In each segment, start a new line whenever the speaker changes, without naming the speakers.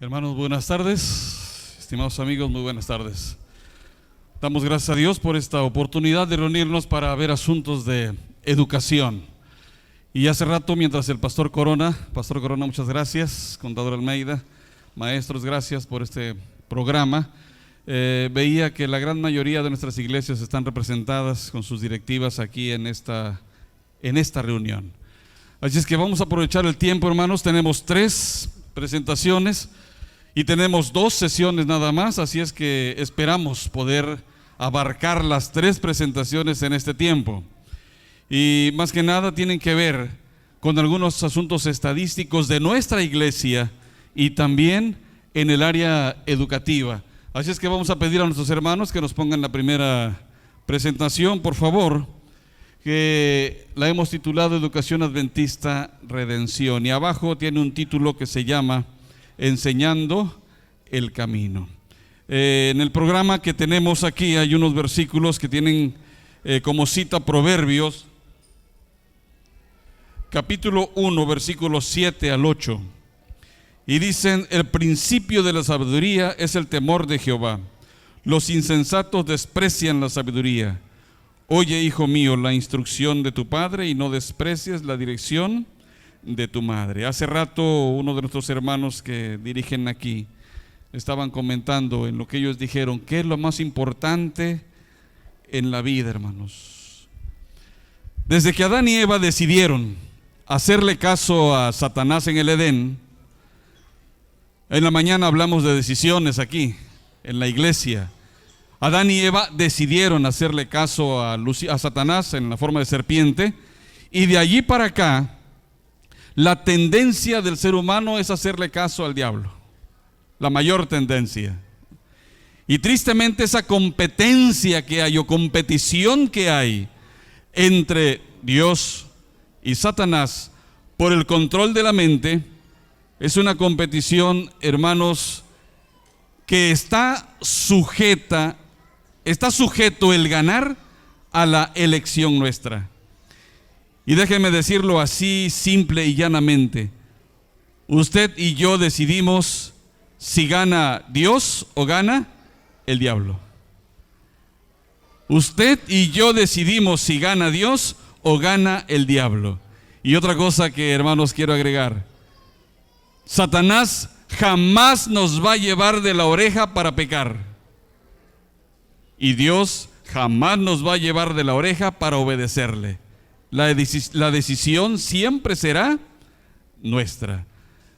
Hermanos, buenas tardes. Estimados amigos, muy buenas tardes. Damos gracias a Dios por esta oportunidad de reunirnos para ver asuntos de educación. Y hace rato, mientras el Pastor Corona, muchas gracias, Contador Almeida, maestros, gracias por este programa. Veía que la gran mayoría de nuestras iglesias están representadas con sus directivas aquí en esta reunión. Así es que vamos a aprovechar el tiempo, hermanos. Tenemos 3 presentaciones y tenemos 2 sesiones nada más, así es que esperamos poder abarcar las 3 presentaciones en este tiempo. Y más que nada tienen que ver con algunos asuntos estadísticos de nuestra iglesia y también en el área educativa. Así es que vamos a pedir a nuestros hermanos que nos pongan la primera presentación, por favor, que la hemos titulado Educación Adventista Redención, y abajo tiene un título que se llama Enseñando el Camino. En el programa que tenemos aquí hay unos versículos que tienen como cita Proverbios, capítulo 1, versículos 7 al 8, y dicen: el principio de la sabiduría es el temor de Jehová, los insensatos desprecian la sabiduría. Oye, hijo mío, la instrucción de tu padre, y no desprecies la dirección de tu madre. Hace rato uno de nuestros hermanos que dirigen aquí estaban comentando en lo que ellos dijeron, ¿qué es lo más importante en la vida, hermanos? Desde que Adán y Eva decidieron hacerle caso a Satanás en el Edén, en la mañana hablamos de decisiones aquí en la iglesia. Adán y Eva decidieron hacerle caso a Satanás en la forma de serpiente, y de allí para acá la tendencia del ser humano es hacerle caso al diablo, la mayor tendencia. Y tristemente esa competencia que hay, o competición que hay entre Dios y Satanás por el control de la mente, es una competición, hermanos, que está sujeto el ganar a la elección nuestra. Y déjenme decirlo así, simple y llanamente: usted y yo decidimos si gana Dios o gana el diablo. Usted y yo decidimos si gana Dios o gana el diablo. Y otra cosa que, hermanos, quiero agregar: Satanás jamás nos va a llevar de la oreja para pecar, y Dios jamás nos va a llevar de la oreja para obedecerle. La decisión siempre será nuestra.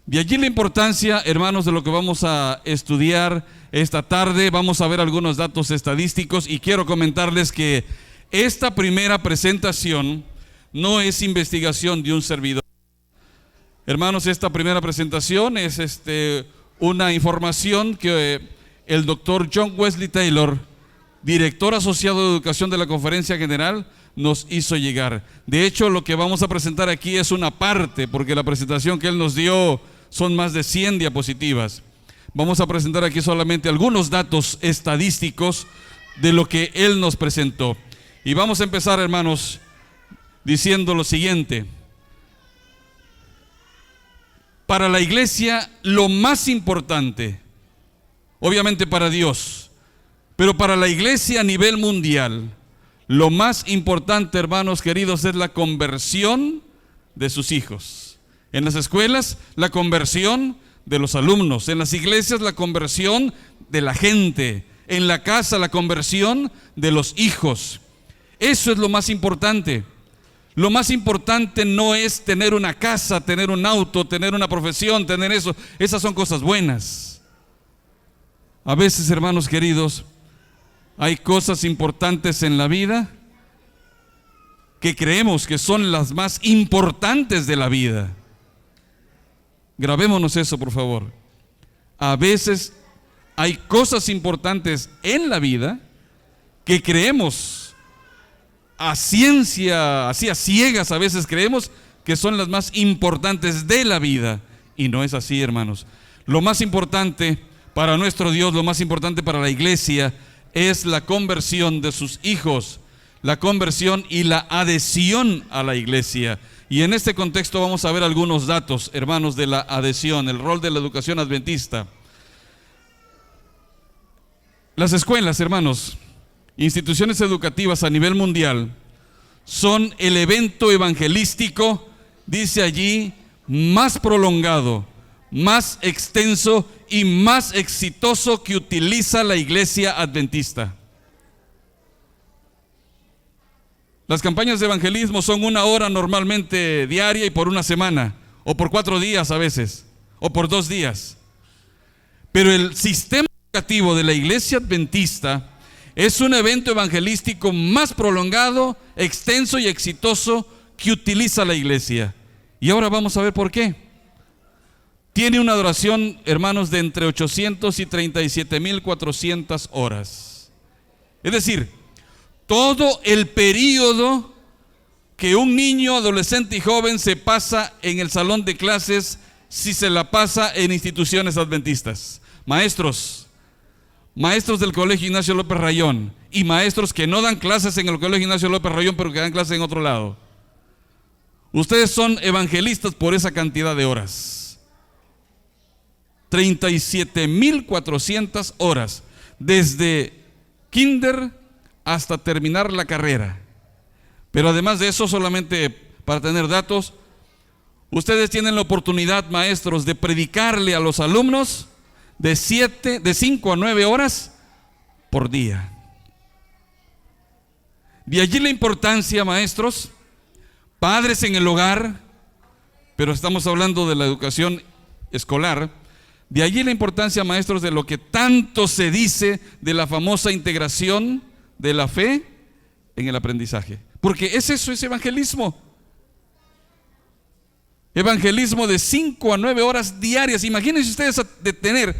De allí la importancia, hermanos, de lo que vamos a estudiar esta tarde. Vamos a ver algunos datos estadísticos, y quiero comentarles que esta primera presentación no es investigación de un servidor. Hermanos, esta primera presentación es una información que el doctor John Wesley Taylor, director asociado de educación de la Conferencia General, nos hizo llegar. De hecho, lo que vamos a presentar aquí es una parte, porque la presentación que él nos dio son más de 100 diapositivas. Vamos a presentar aquí solamente algunos datos estadísticos de lo que él nos presentó. Y vamos a empezar, hermanos, diciendo lo siguiente: para la iglesia, lo más importante, obviamente para Dios, pero para la iglesia a nivel mundial, lo más importante, hermanos queridos, es la conversión de sus hijos. En las escuelas, la conversión de los alumnos. En las iglesias, la conversión de la gente. En la casa, la conversión de los hijos. Eso es lo más importante. Lo más importante no es tener una casa, tener un auto, tener una profesión, tener eso. Esas son cosas buenas. A veces, hermanos queridos, hay cosas importantes en la vida que creemos que son las más importantes de la vida. Grabémonos eso, por favor. A veces hay cosas importantes en la vida que creemos a ciencia, así a ciegas, a veces creemos que son las más importantes de la vida, y no es así, hermanos. Lo más importante para nuestro Dios, lo más importante para la iglesia, es la conversión de sus hijos, la conversión y la adhesión a la iglesia. Y en este contexto vamos a ver algunos datos, hermanos, de la adhesión, el rol de la educación adventista. Las escuelas, hermanos, instituciones educativas a nivel mundial, son el evento evangelístico, dice allí, más prolongado, más extenso y más exitoso que utiliza la iglesia adventista. Las campañas de evangelismo son 1 hora normalmente diaria y por una semana, o por 4 días a veces, o por 2 días. Pero el sistema educativo de la iglesia adventista es un evento evangelístico más prolongado, extenso y exitoso que utiliza la iglesia. Y ahora vamos a ver por qué. Tiene una duración, hermanos, de entre 800 y 37.400 horas. Es decir, todo el periodo que un niño, adolescente y joven se pasa en el salón de clases, si se la pasa en instituciones adventistas. Maestros del Colegio Ignacio López Rayón y maestros que no dan clases en el Colegio Ignacio López Rayón, pero que dan clases en otro lado. Ustedes son evangelistas por esa cantidad de horas. 37.400 horas, desde kinder hasta terminar la carrera. Pero además de eso, solamente para tener datos, ustedes tienen la oportunidad, maestros, de predicarle a los alumnos de 5 a 9 horas por día. De allí la importancia, maestros, padres en el hogar, pero estamos hablando de la educación escolar. De allí la importancia, maestros, de lo que tanto se dice de la famosa integración de la fe en el aprendizaje. Porque eso es evangelismo. Evangelismo de 5 a 9 horas diarias. Imagínense ustedes de tener,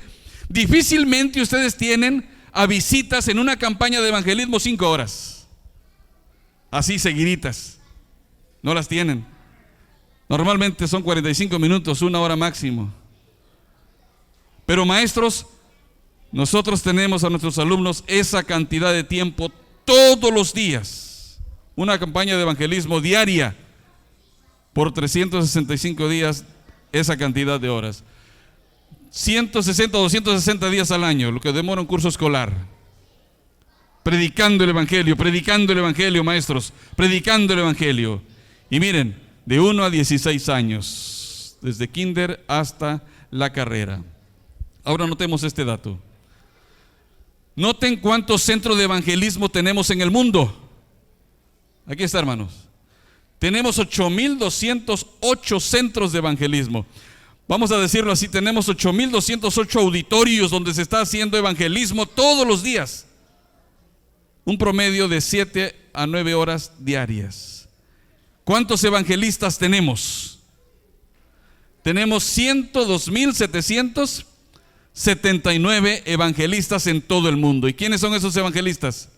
difícilmente ustedes tienen a visitas en una campaña de evangelismo 5 horas. Así seguiditas. No las tienen. Normalmente son 45 minutos, 1 hora máximo. Pero maestros, nosotros tenemos a nuestros alumnos esa cantidad de tiempo todos los días. Una campaña de evangelismo diaria por 365 días, esa cantidad de horas. 160 o 260 días al año, lo que demora un curso escolar. Predicando el evangelio, maestros, predicando el evangelio. Y miren, de 1 a 16 años, desde kinder hasta la carrera. Ahora notemos este dato. Noten cuántos centros de evangelismo tenemos en el mundo. Aquí está, hermanos. Tenemos 8.208 centros de evangelismo. Vamos a decirlo así, tenemos 8.208 auditorios donde se está haciendo evangelismo todos los días. Un promedio de 7 a 9 horas diarias. ¿Cuántos evangelistas tenemos? Tenemos 102.779 evangelistas en todo el mundo. ¿Y quiénes son esos evangelistas?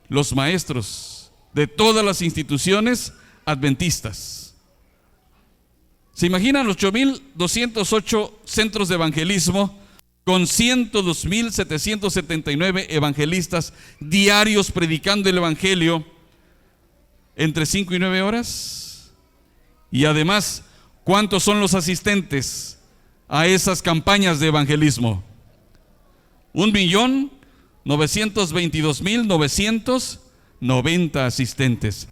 Los maestros de todas las instituciones adventistas. ¿Se imaginan los 8.208 centros de evangelismo con 102.779 evangelistas diarios predicando el evangelio entre 5 y 9 horas? Y además, ¿cuántos son los asistentes a esas campañas de evangelismo? 1.922.990 asistentes.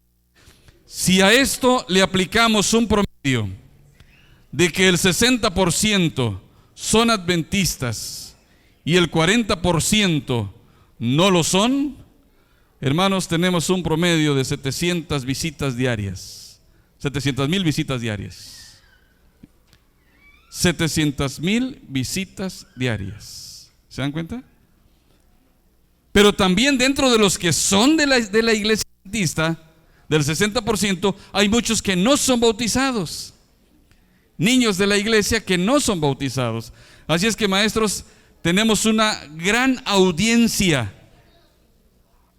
Si a esto le aplicamos un promedio de que el 60% son adventistas y el 40% no lo son, hermanos, tenemos un promedio de 700 visitas diarias, 700,000 visitas diarias. 700,000 visitas diarias. ¿Se dan cuenta? Pero también dentro de los que son de la iglesia adventista, del 60%, hay muchos que no son bautizados. Niños de la iglesia que no son bautizados. Así es que, maestros, tenemos una gran audiencia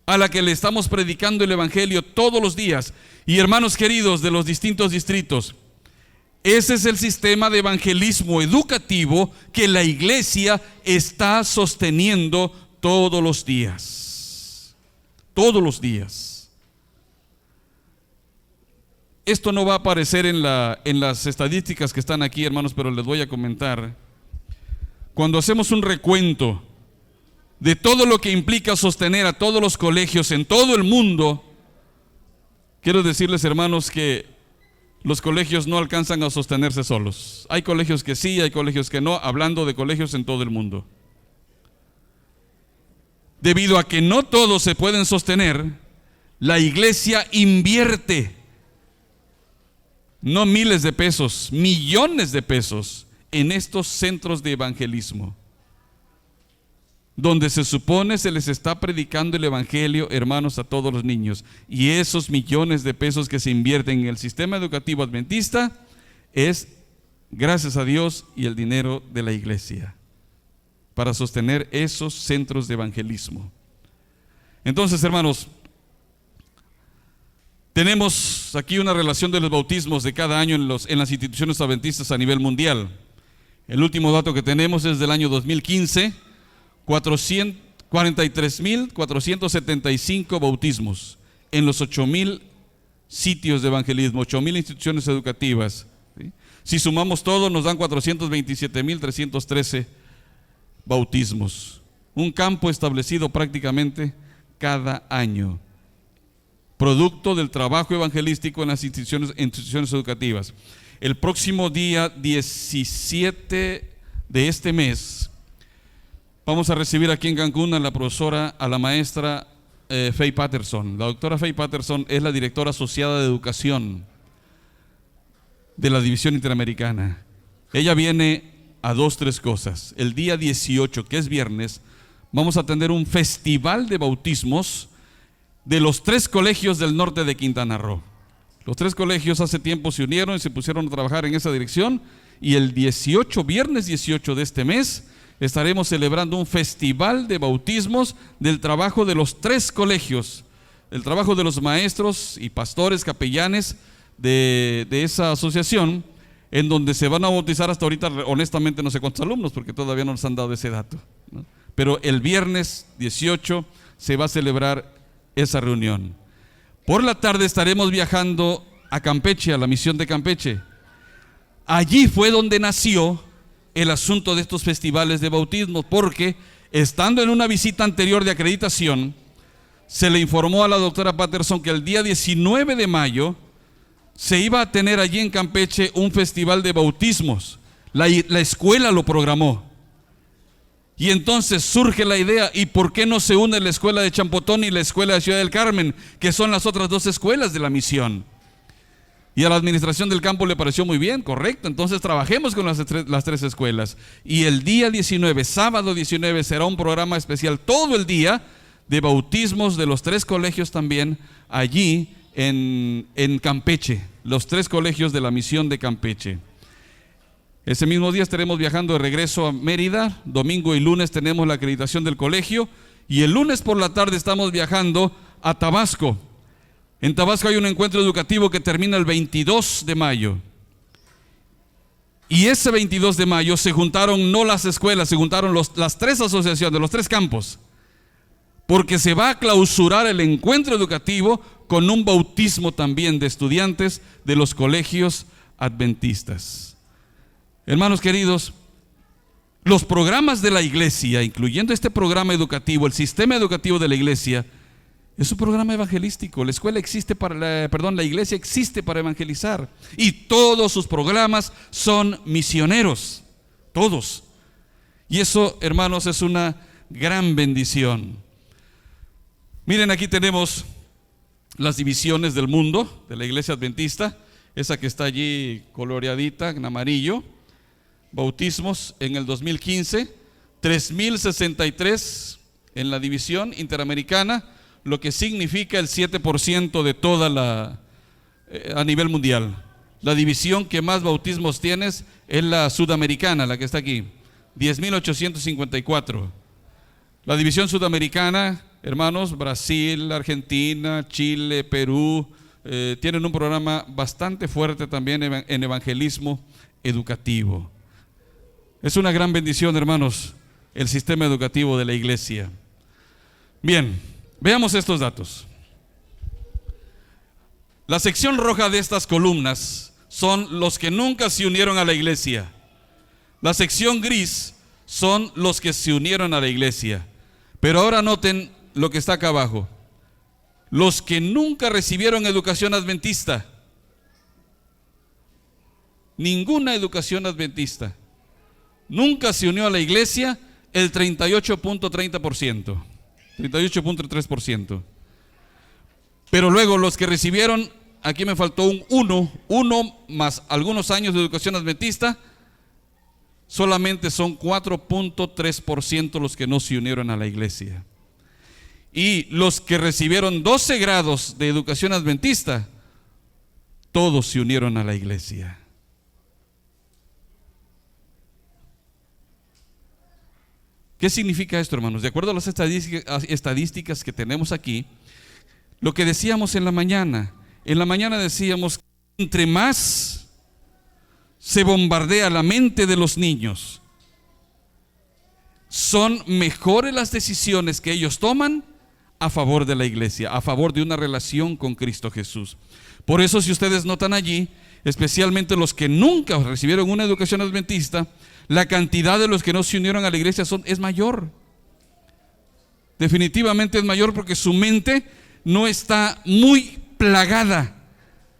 a la que le estamos predicando el evangelio todos los días. Y hermanos queridos de los distintos distritos, ese es el sistema de evangelismo educativo que la iglesia está sosteniendo todos los días. Todos los días. esto no va a aparecer en las estadísticas que están aquí, hermanos, pero les voy a comentar. Cuando hacemos un recuento de todo lo que implica sostener a todos los colegios en todo el mundo, quiero decirles, hermanos, que los colegios no alcanzan a sostenerse solos. Hay colegios que sí, hay colegios que no, hablando de colegios en todo el mundo. Debido a que no todos se pueden sostener, la iglesia invierte no miles de pesos, millones de pesos en estos centros de evangelismo, donde se supone se les está predicando el evangelio, hermanos, a todos los niños. Y esos millones de pesos que se invierten en el sistema educativo adventista es, gracias a Dios, y el dinero de la iglesia para sostener esos centros de evangelismo. Entonces, hermanos, tenemos aquí una relación de los bautismos de cada año en las instituciones adventistas a nivel mundial. El último dato que tenemos es del año 2015, 43.475 bautismos en los 8,000 sitios de evangelismo, 8,000 instituciones educativas, ¿sí? Si sumamos todo, nos dan 427.313 bautismos. Un campo establecido prácticamente cada año, producto del trabajo evangelístico en las instituciones educativas. El próximo día 17 de este mes vamos a recibir aquí en Cancún a la profesora, a la maestra Faye Patterson. La doctora Faye Patterson es la directora asociada de educación de la División Interamericana. Ella viene a 3 cosas. El día 18, que es viernes, vamos a tener un festival de bautismos de los 3 colegios del norte de Quintana Roo. Los 3 colegios hace tiempo se unieron y se pusieron a trabajar en esa dirección, y el 18, viernes 18 de este mes, estaremos celebrando un festival de bautismos del trabajo de los 3 colegios, el trabajo de los maestros y pastores, capellanes de esa asociación, en donde se van a bautizar hasta ahorita, honestamente no sé cuántos alumnos, porque todavía no nos han dado ese dato, ¿no? Pero el viernes 18 se va a celebrar esa reunión. Por la tarde estaremos viajando a Campeche, a la misión de Campeche. Allí fue donde nació el asunto de estos festivales de bautismo, porque estando en una visita anterior de acreditación, se le informó a la doctora Patterson que el día 19 de mayo se iba a tener allí en Campeche un festival de bautismos. La escuela lo programó. Y entonces surge la idea, ¿y por qué no se une la escuela de Champotón y la escuela de Ciudad del Carmen, que son las otras 2 escuelas de la misión? Y a la administración del campo le pareció muy bien, correcto, entonces trabajemos con las 3 escuelas. Y el día 19, sábado 19, será un programa especial todo el día de bautismos de los 3 colegios también allí en Campeche, los 3 colegios de la misión de Campeche. Ese mismo día estaremos viajando de regreso a Mérida. Domingo y lunes tenemos la acreditación del colegio, y el lunes por la tarde estamos viajando a Tabasco. En Tabasco hay un encuentro educativo que termina el 22 de mayo. Y ese 22 de mayo se juntaron no las escuelas, se juntaron las 3 asociaciones, los 3 campos, porque se va a clausurar el encuentro educativo con un bautismo también de estudiantes de los colegios adventistas. Hermanos queridos, los programas de la iglesia, incluyendo este programa educativo, el sistema educativo de la iglesia, es un programa evangelístico. La escuela existe la iglesia existe para evangelizar, y todos sus programas son misioneros, todos. Y eso, hermanos, es una gran bendición. Miren, aquí tenemos las divisiones del mundo de la iglesia adventista, esa que está allí coloreadita en amarillo. Bautismos en el 2015, 3,063 en la división interamericana, lo que significa el 7% de toda a nivel mundial. La división que más bautismos tienes es la sudamericana, la que está aquí, 10,854. La división sudamericana, hermanos, Brasil, Argentina, Chile, Perú, tienen un programa bastante fuerte también en evangelismo educativo. Es una gran bendición, hermanos, el sistema educativo de la iglesia. Bien, veamos estos datos. La sección roja de estas columnas son los que nunca se unieron a la iglesia. La sección gris son los que se unieron a la iglesia. Pero ahora noten lo que está acá abajo. Los que nunca recibieron educación adventista. Ninguna educación adventista. Nunca se unió a la iglesia, el 38.30%. 38.3%. Pero luego los que recibieron, aquí me faltó un 1 más algunos años de educación adventista, solamente son 4.3% los que no se unieron a la iglesia. Y los que recibieron 12 grados de educación adventista, todos se unieron a la iglesia. ¿Qué significa esto, hermanos? De acuerdo a las estadísticas que tenemos aquí, lo que decíamos en la mañana decíamos que entre más se bombardea la mente de los niños, son mejores las decisiones que ellos toman a favor de la iglesia, a favor de una relación con Cristo Jesús. Por eso, si ustedes notan allí, especialmente los que nunca recibieron una educación adventista, la cantidad de los que no se unieron a la iglesia es mayor. Definitivamente es mayor, porque su mente no está muy plagada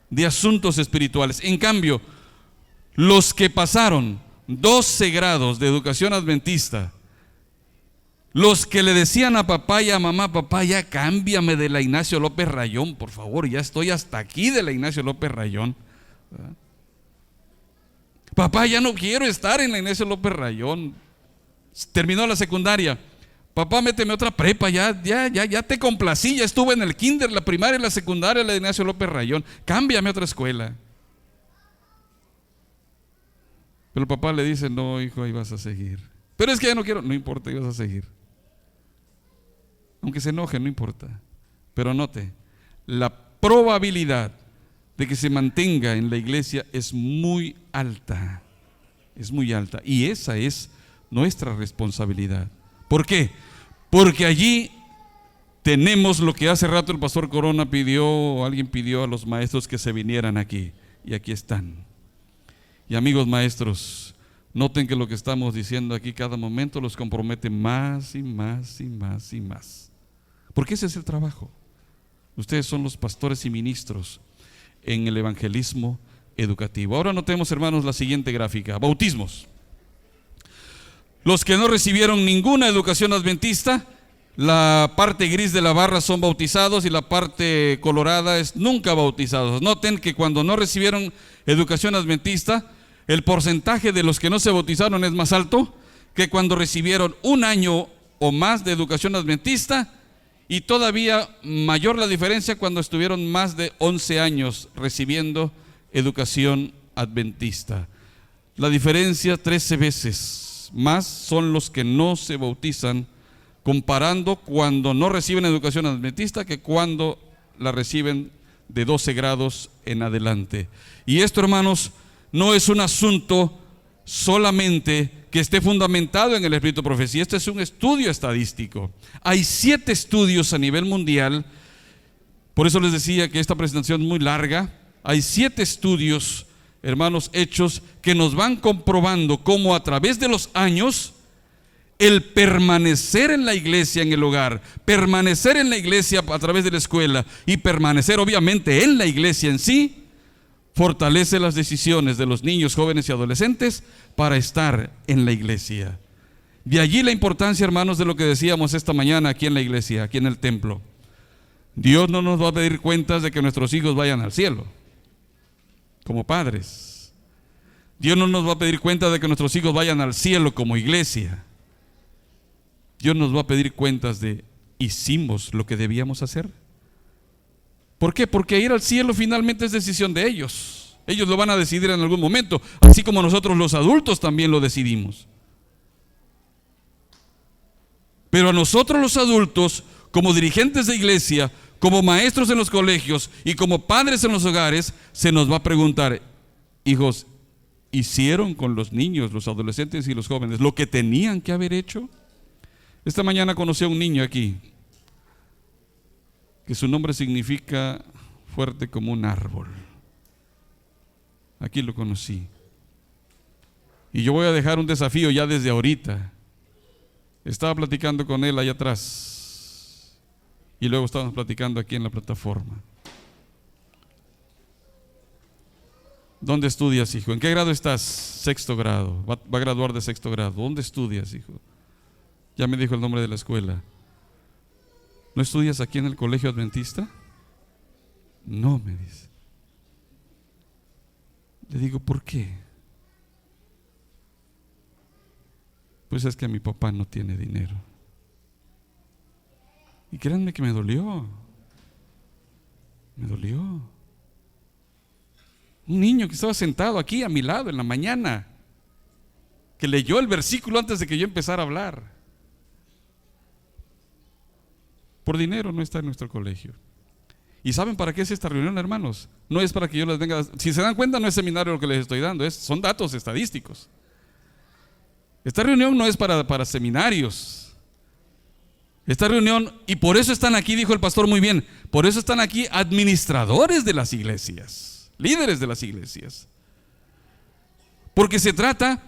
de asuntos espirituales. En cambio, los que pasaron 12 grados de educación adventista, los que le decían a papá y a mamá: papá, ya cámbiame de la Ignacio López Rayón, por favor, ya estoy hasta aquí de la Ignacio López Rayón. ¿Verdad? Papá, ya no quiero estar en la Ignacio López Rayón. Terminó la secundaria. Papá, méteme otra prepa, ya te complací, ya estuve en el kinder, la primaria y la secundaria, la de Ignacio López Rayón, cámbiame a otra escuela. Pero el papá le dice: no, hijo, ahí vas a seguir. Pero es que ya no quiero. No importa, ahí vas a seguir. Aunque se enoje, no importa. Pero note, la probabilidad de que se mantenga en la iglesia es muy alta. Es muy alta. Y esa es nuestra responsabilidad. ¿Por qué? Porque allí tenemos lo que hace rato el pastor Corona pidió, o alguien pidió a los maestros que se vinieran aquí. Y aquí están. Y amigos maestros, noten que lo que estamos diciendo aquí cada momento los compromete más y más y más y más. Porque ese es el trabajo. Ustedes son los pastores y ministros en el evangelismo educativo. Ahora notemos, hermanos, la siguiente gráfica. Bautismos. Los que no recibieron ninguna educación adventista, la parte gris de la barra son bautizados y la parte colorada es nunca bautizados. Noten que cuando no recibieron educación adventista, el porcentaje de los que no se bautizaron es más alto que cuando recibieron un año o más de educación adventista, y todavía mayor la diferencia cuando estuvieron más de 11 años recibiendo educación adventista. La diferencia 13 veces más son los que no se bautizan, comparando cuando no reciben educación adventista que cuando la reciben de 12 grados en adelante. Y esto, hermanos, no es un asunto solamente que esté fundamentado en el espíritu de profecía. Este es un estudio estadístico. Hay 7 estudios a nivel mundial. Por eso les decía que esta presentación es muy larga. Hay 7 estudios, hermanos, hechos que nos van comprobando cómo a través de los años el permanecer en la iglesia, en el hogar, permanecer en la iglesia a través de la escuela y permanecer obviamente en la iglesia en sí, fortalece las decisiones de los niños, jóvenes y adolescentes para estar en la iglesia. De allí la importancia, hermanos, de lo que decíamos esta mañana aquí en la iglesia, aquí en el templo. Dios no nos va a pedir cuentas de que nuestros hijos vayan al cielo como padres. Dios no nos va a pedir cuentas de que nuestros hijos vayan al cielo como iglesia. Dios nos va a pedir cuentas de: ¿hicimos lo que debíamos hacer? ¿Por qué? Porque ir al cielo finalmente es decisión de ellos. Ellos lo van a decidir en algún momento, así como nosotros los adultos también lo decidimos. Pero a nosotros los adultos, como dirigentes de iglesia, como maestros en los colegios y como padres en los hogares, se nos va a preguntar: hijos, ¿hicieron con los niños, los adolescentes y los jóvenes lo que tenían que haber hecho? Esta mañana conocí a un niño aquí, que su nombre significa fuerte como un árbol. Aquí lo conocí. Y yo voy a dejar un desafío ya desde ahorita. Estaba platicando con él allá atrás y luego estábamos platicando aquí en la plataforma. ¿Dónde estudias, hijo? ¿En qué grado estás? Sexto grado. Va a graduar de sexto grado. ¿Dónde estudias, hijo? Ya me dijo el nombre de la escuela. ¿No estudias aquí en el colegio adventista? No, me dice. Le digo, ¿por qué? Pues es que mi papá no tiene dinero. Y créanme que me dolió. Me dolió. Un niño que estaba sentado aquí a mi lado en la mañana, que leyó el versículo antes de que yo empezara a hablar. Por dinero no está en nuestro colegio. ¿Y saben para qué es esta reunión, hermanos? No es para que yo les venga. Si se dan cuenta, no es seminario lo que les estoy dando, son datos estadísticos. Esta reunión no es para seminarios. Esta reunión, y por eso están aquí, dijo el pastor muy bien, por eso están aquí administradores de las iglesias, líderes de las iglesias. Porque se trata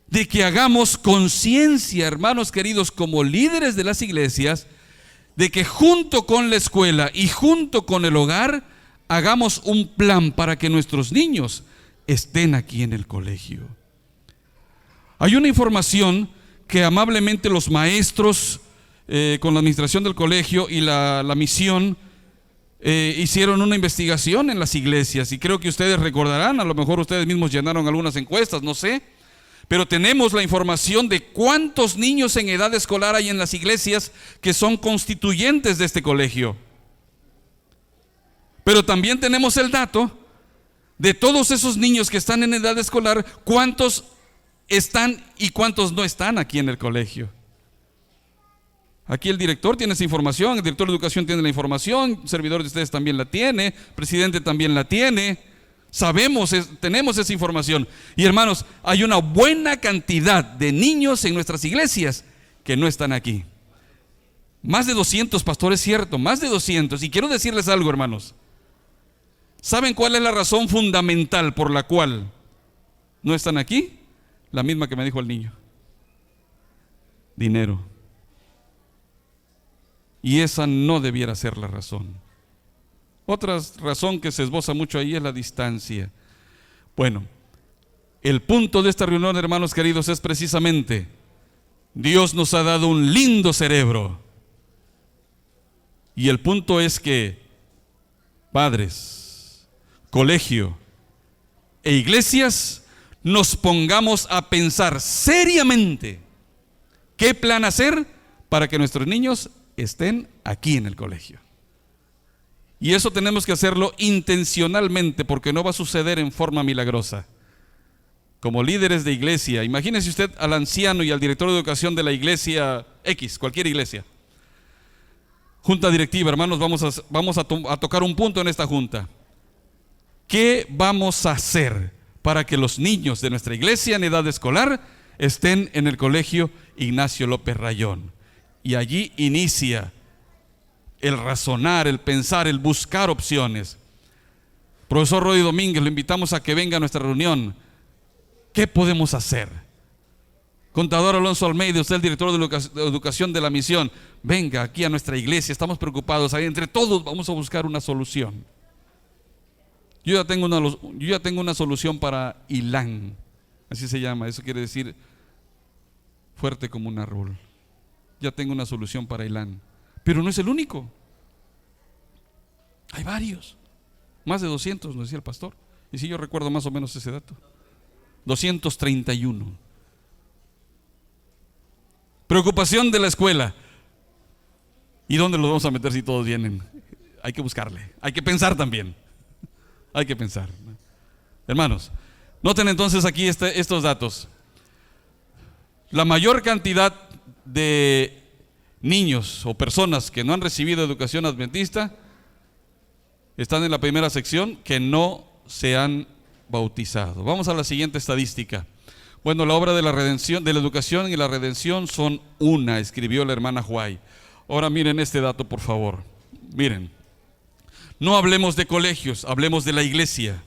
de que hagamos conciencia, hermanos queridos, como líderes de las iglesias, de que junto con la escuela y junto con el hogar hagamos un plan para que nuestros niños estén aquí en el colegio. Hay una información que amablemente los maestros con la administración del colegio y la misión hicieron una investigación en las iglesias, y creo que ustedes recordarán, a lo mejor ustedes mismos llenaron algunas encuestas, no sé, pero tenemos la información de cuántos niños en edad escolar hay en las iglesias que son constituyentes de este colegio. Pero también tenemos el dato de todos esos niños que están en edad escolar, cuántos están y cuántos no están aquí en el colegio. Aquí el director tiene esa información, el director de educación tiene la información, el servidor de ustedes también la tiene, el presidente también la tiene. Sabemos, tenemos esa información. Y hermanos, hay una buena cantidad de niños en nuestras iglesias que no están aquí. Más de 200, pastor, es cierto, más de 200. Y quiero decirles algo, hermanos. ¿Saben cuál es la razón fundamental por la cual no están aquí? La misma que me dijo el niño: dinero. Y esa no debiera ser la razón. Otra razón que se esboza mucho ahí es la distancia. Bueno, el punto de esta reunión, hermanos queridos, es precisamente: Dios nos ha dado un lindo cerebro. Y el punto es que padres, colegio e iglesias nos pongamos a pensar seriamente qué plan hacer para que nuestros niños estén aquí en el colegio. Y eso tenemos que hacerlo intencionalmente, porque no va a suceder en forma milagrosa. Como líderes de iglesia, imagínese usted al anciano y al director de educación de la iglesia X, cualquier iglesia. Junta directiva, hermanos, vamos a tocar un punto en esta junta. ¿Qué vamos a hacer para que los niños de nuestra iglesia en edad escolar estén en el colegio Ignacio López Rayón? Y allí inicia el razonar, el pensar, el buscar opciones. Profesor Rodi Domínguez, lo invitamos a que venga a nuestra reunión. ¿Qué podemos hacer? Contador Alonso Almeida, usted el director de educación de la misión, venga aquí a nuestra iglesia, estamos preocupados, ahí entre todos vamos a buscar una solución. Yo ya tengo una solución para Ilán, así se llama, eso quiere decir fuerte como un árbol. Ya tengo una solución para Ilán. Pero no es el único. Hay varios. Más de 200, nos decía el pastor. Y si yo recuerdo más o menos ese dato. 231. Preocupación de la escuela. ¿Y dónde los vamos a meter si todos vienen? Hay que buscarle. Hay que pensar también. Hay que pensar. Hermanos, noten entonces aquí estos datos. La mayor cantidad de niños o personas que no han recibido educación adventista están en la primera sección, que no se han bautizado. Vamos a la siguiente estadística. Bueno, la obra de la redención, de la educación y la redención son una, escribió la hermana Huay. Ahora miren este dato, por favor. Miren, No hablemos de colegios, hablemos de la iglesia.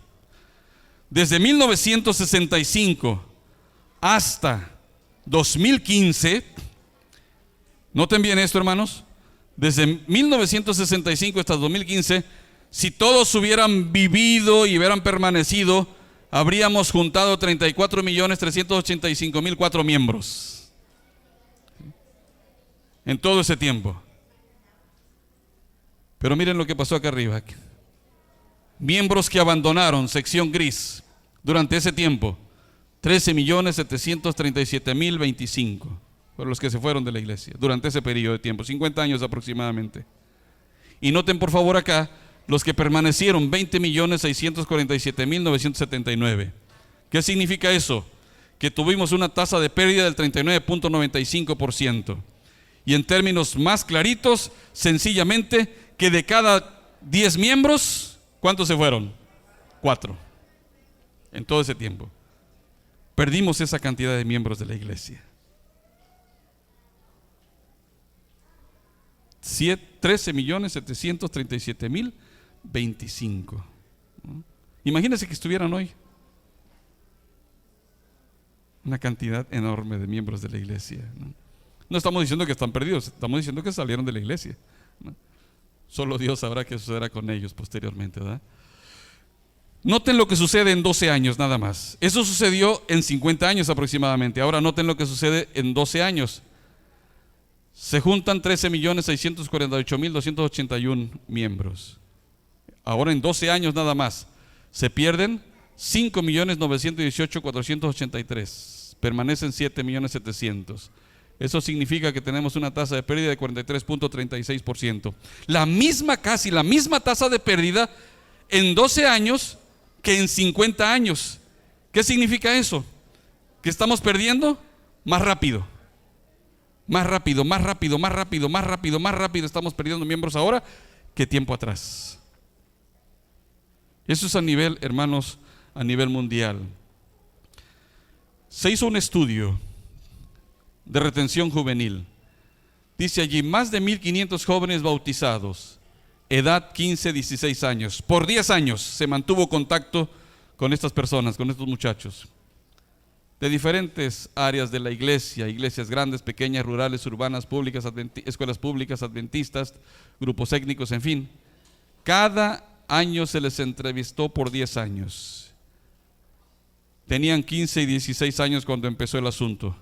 Desde 1965 hasta 2015, noten bien esto, hermanos, desde 1965 hasta 2015, si todos hubieran vivido y hubieran permanecido, habríamos juntado 34.385.004 miembros en todo ese tiempo. Pero miren lo que pasó acá arriba. Miembros que abandonaron, sección gris, durante ese tiempo, 13.737.025 fueron los que se fueron de la iglesia durante ese periodo de tiempo, 50 años aproximadamente. Y noten por favor acá los que permanecieron, 20.647.979. ¿Qué significa eso? Que tuvimos una tasa de pérdida del 39.95%. Y en términos más claritos, sencillamente, que de cada 10 miembros, ¿cuántos se fueron? 4. En todo ese tiempo. Perdimos esa cantidad de miembros de la iglesia. 13.737.025. Imagínense que estuvieran hoy. Una cantidad enorme de miembros de la iglesia. No estamos diciendo que están perdidos, estamos diciendo que salieron de la iglesia. Solo Dios sabrá qué sucederá con ellos posteriormente, ¿verdad? Noten lo que sucede en 12 años nada más. Eso sucedió en 50 años aproximadamente. Ahora noten lo que sucede en 12 años. Se juntan 13.648.281 miembros. Ahora en 12 años nada más se pierden 5.918.483. Permanecen 7.700.000. Eso significa que tenemos una tasa de pérdida de 43.36%. Casi la misma tasa de pérdida en 12 años que en 50 años. ¿Qué significa eso? Que estamos perdiendo más rápido. Más rápido estamos perdiendo miembros ahora que tiempo atrás. Eso es a nivel, hermanos, a nivel mundial. Se hizo un estudio de retención juvenil. Dice allí, más de 1.500 jóvenes bautizados, edad 15-16 años. Por 10 años se mantuvo contacto con estas personas, con estos muchachos, de diferentes áreas de la iglesia, iglesias grandes, pequeñas, rurales, urbanas, públicas, escuelas públicas, adventistas, grupos étnicos, en fin. Cada año se les entrevistó por 10 años. Tenían 15 y 16 años cuando empezó el asunto.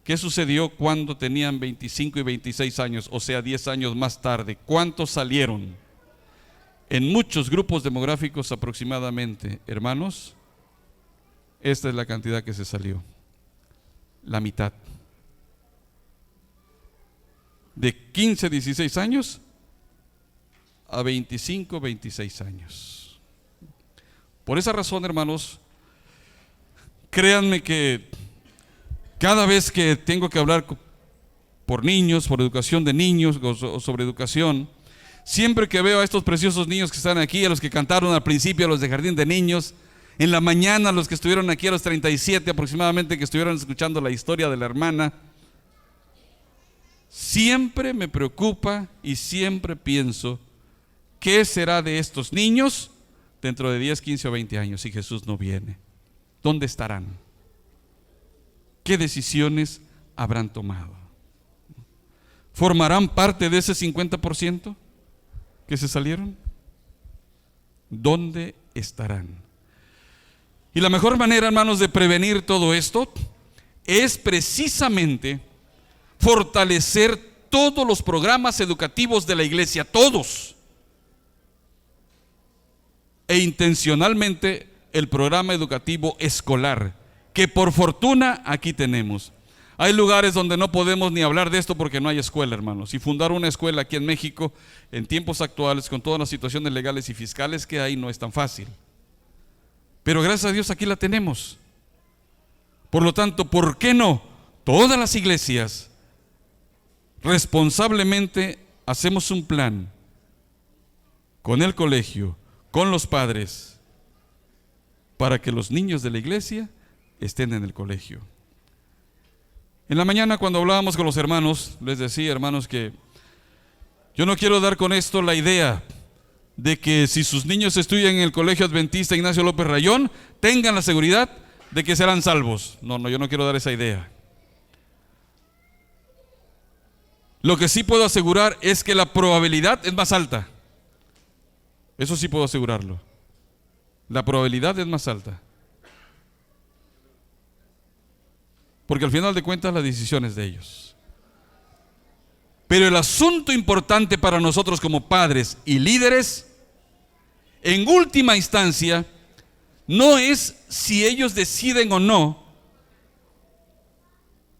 ¿Qué sucedió cuando tenían 25 y 26 años? O sea, 10 años más tarde. ¿Cuántos salieron? En muchos grupos demográficos aproximadamente, hermanos, esta es la cantidad que se salió. La mitad. De 15, 16 años a 25, 26 años. Por esa razón, hermanos, créanme que cada vez que tengo que hablar por niños, por educación de niños o sobre educación, siempre que veo a estos preciosos niños que están aquí, a los que cantaron al principio, a los de jardín de niños, en la mañana a los que estuvieron aquí, a los 37 aproximadamente, que estuvieron escuchando la historia de la hermana, siempre me preocupa y siempre pienso, ¿qué será de estos niños dentro de 10, 15 o 20 años si Jesús no viene? ¿Dónde estarán? ¿Qué decisiones habrán tomado? ¿Formarán parte de ese 50% que se salieron? ¿Dónde estarán? Y la mejor manera, hermanos, de prevenir todo esto es precisamente fortalecer todos los programas educativos de la iglesia, todos. E intencionalmente el programa educativo escolar, que por fortuna aquí tenemos. Hay lugares donde no podemos ni hablar de esto porque no hay escuela, hermanos. Y fundar una escuela aquí en México, en tiempos actuales, con todas las situaciones legales y fiscales que hay, no es tan fácil. Pero gracias a Dios aquí la tenemos. Por lo tanto, ¿por qué no? Todas las iglesias responsablemente hacemos un plan con el colegio, con los padres, para que los niños de la iglesia estén en el colegio. En la mañana, cuando hablábamos con los hermanos, les decía, hermanos, que yo no quiero dar con esto la idea de que si sus niños estudian en el Colegio Adventista Ignacio López Rayón, tengan la seguridad de que serán salvos. No, yo no quiero dar esa idea. Lo que sí puedo asegurar es que la probabilidad es más alta. Eso sí puedo asegurarlo. La probabilidad es más alta. Porque al final de cuentas la decisión es de ellos. Pero el asunto importante para nosotros como padres y líderes, en última instancia, no es si ellos deciden o no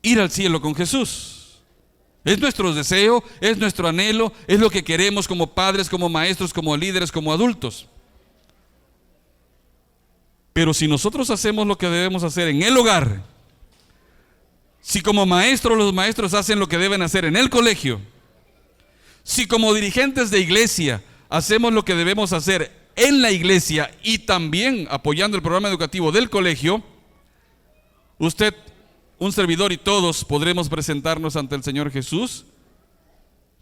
ir al cielo con Jesús. Es nuestro deseo, es nuestro anhelo, es lo que queremos como padres, como maestros, como líderes, como adultos. Pero si nosotros hacemos lo que debemos hacer en el hogar, si como maestros los maestros hacen lo que deben hacer en el colegio, si como dirigentes de iglesia hacemos lo que debemos hacer en la iglesia y también apoyando el programa educativo del colegio, usted, un servidor y todos podremos presentarnos ante el Señor Jesús